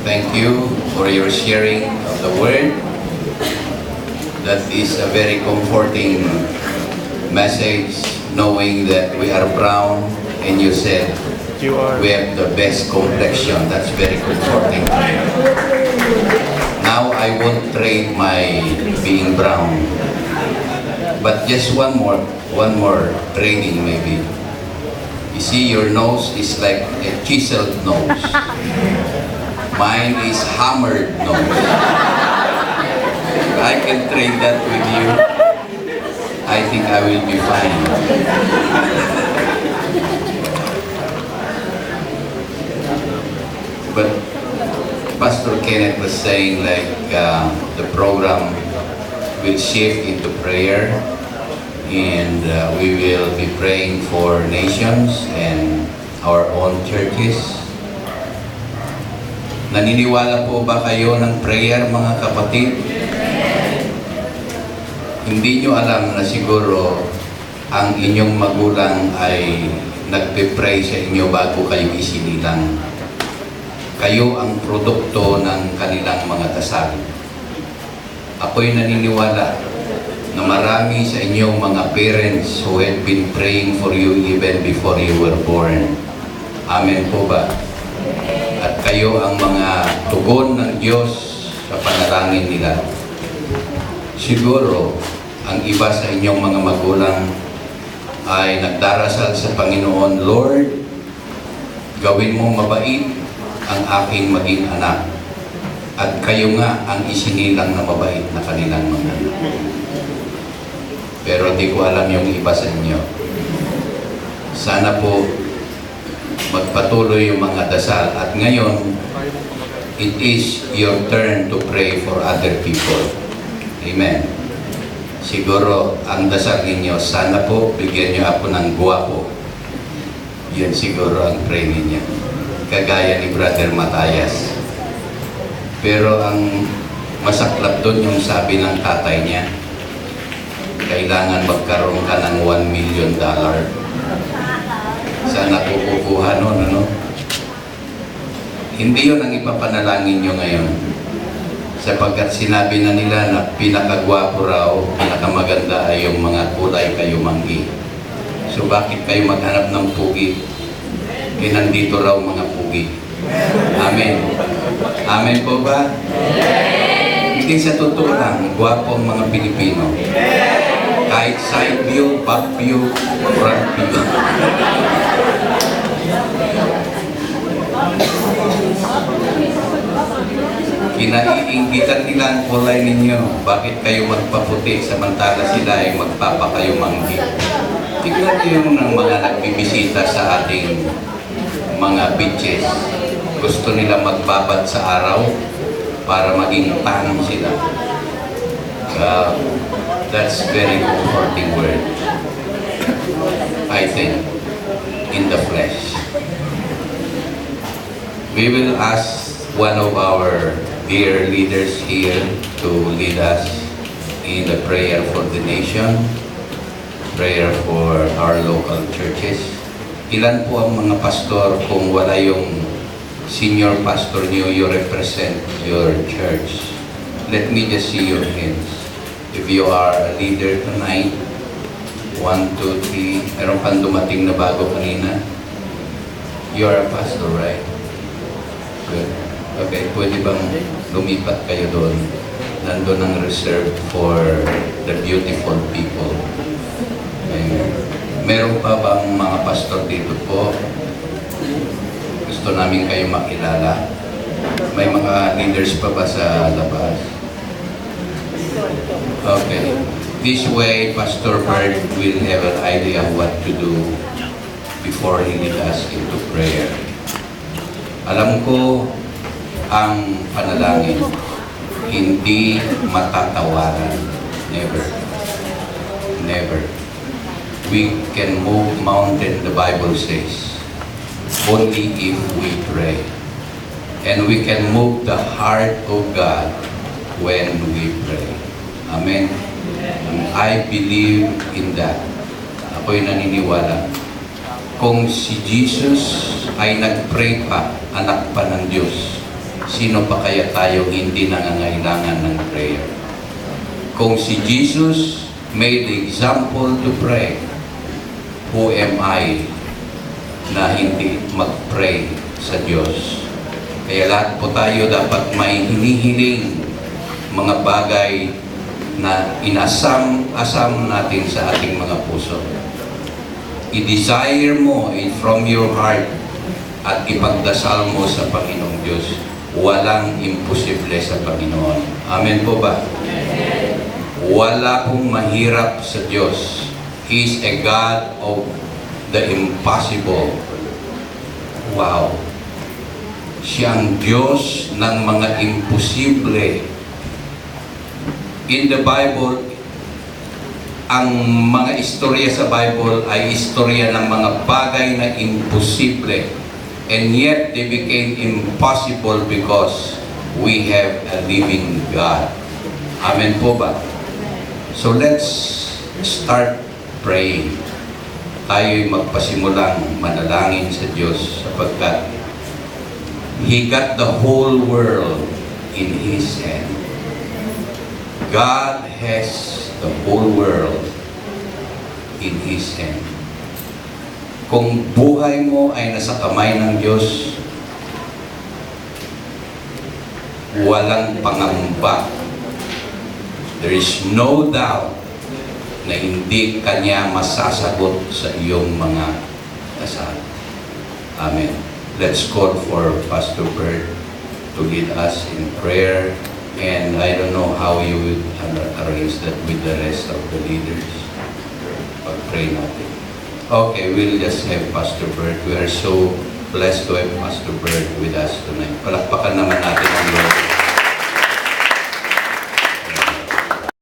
thank you for your sharing of the word. That is a very comforting message, knowing that we are brown, and you said we have the best complexion. That's very comforting. Now I won't trade my being brown, but just one more trading maybe. You see, your nose is like a chiseled nose. Mine is hammered nose. I can trade that with you. I think I will be fine. But Pastor Kenneth was saying the program will shift into prayer, and we will be praying for nations and our own churches. Naniniwala po ba kayo ng prayer, mga kapatid? Hindi nyo alam na siguro ang inyong magulang ay nagpe-pray sa inyo bago kayo isinilang. Kayo ang produkto ng kanilang mga dasal. Ako'y naniniwala na marami sa inyong mga parents who had been praying for you even before you were born. Amen po ba? At kayo ang mga tugon ng Diyos sa panalangin nila. Siguro, ang iba sa inyong mga magulang ay nagdarasal sa Panginoon, Lord, gawin mo mabait ang aking maging anak. At kayo nga ang isinilang na mabait na kanilang mga anak. Pero di ko alam yung iba sa inyo. Sana po magpatuloy yung mga dasal. At ngayon, it is your turn to pray for other people. Amen. Siguro, ang dasal ninyo, sana po bigyan nyo ako ng guwapo. Yun siguro ang pray ninyo. Kagaya ni Brother Matayas. Pero ang masaklap doon yung sabi ng tatay niya, kailangan magkaroon ka ng $1 million. Sana kukuha nun, ano? Hindi yun ang ipapanalangin nyo ngayon. Sapagkat sinabi na nila na pinakagwapo raw, pinakamaganda ay yung mga kulay kayo manggi. So bakit kayo maghanap ng pugi? Eh nandito raw mga pugi. Amen. Amen po ba? Hindi sa totoo lang, gwapo ang mga Pilipino. Kahit side view, back view, front view. Kinaiinggitan nila ang kulay ninyo. Bakit kayo magpaputi samantala sila ay magpapakayumanggi? Tignan niyo ng mga nagbibisita sa ating mga beaches. Gusto nila magbabad sa araw para maging tan sila. That's very comforting word. I think, in the flesh. We will ask one of our dear leaders here to lead us in the prayer for the nation, prayer for our local churches. Ilan po ang mga pastor kung wala yung senior pastor niyo, you represent your church? Let me just see your hands. If you are a leader tonight, 1, 2, 3, meron kang dumating na bago kanina. You are a pastor, right? Good. Okay, pwede bang lumipat kayo doon? Nandun ang reserved for the beautiful people. Amen. Meron pa bang mga pastor dito po? Gusto namin kayo makilala. May mga leaders pa ba sa labas? Okay. This way, Pastor Bert will have an idea of what to do before he leads us into prayer. Alam ko ang panalangin, hindi matatawaran. Never. Never. We can move mountain, the Bible says, only if we pray. And we can move the heart of God when we pray. Amen. I believe in that. Ako'y naniniwala. Kung si Jesus ay nag-pray pa, anak pa ng Diyos, sino pa kaya tayo hindi nangangailangan ng prayer? Kung si Jesus made the example to pray, who am I na hindi mag-pray sa Diyos? Kaya lahat po tayo dapat may hinihiling mga bagay na inasam-asam natin sa ating mga puso. I-desire mo from your heart at ipagdasal mo sa Panginoong Diyos. Walang imposible sa Panginoon. Amen po ba? Amen. Wala pong mahirap sa Diyos. He is a God of the impossible. Wow! Siya ang Diyos ng mga imposible. In the Bible, ang mga istorya sa Bible ay istorya ng mga bagay na imposible. And yet, they became impossible because we have a living God. Amen po ba? So let's start praying. Tayo'y magpasimulang manalangin sa Diyos sapagkat He got the whole world in His hand. God has the whole world in His hand. Kung buhay mo ay nasa kamay ng Diyos, walang pangamba. There is no doubt na hindi Kanya masasagot sa iyong mga dasal. Amen. Let's call for Pastor Bert to lead us in prayer. And I don't know how you would arrange that with the rest of the leaders. Pag-pray natin. Okay, we'll just have Pastor Bert. We are so blessed to have Pastor Bert with us tonight. Palakpakan naman natin ang Lord.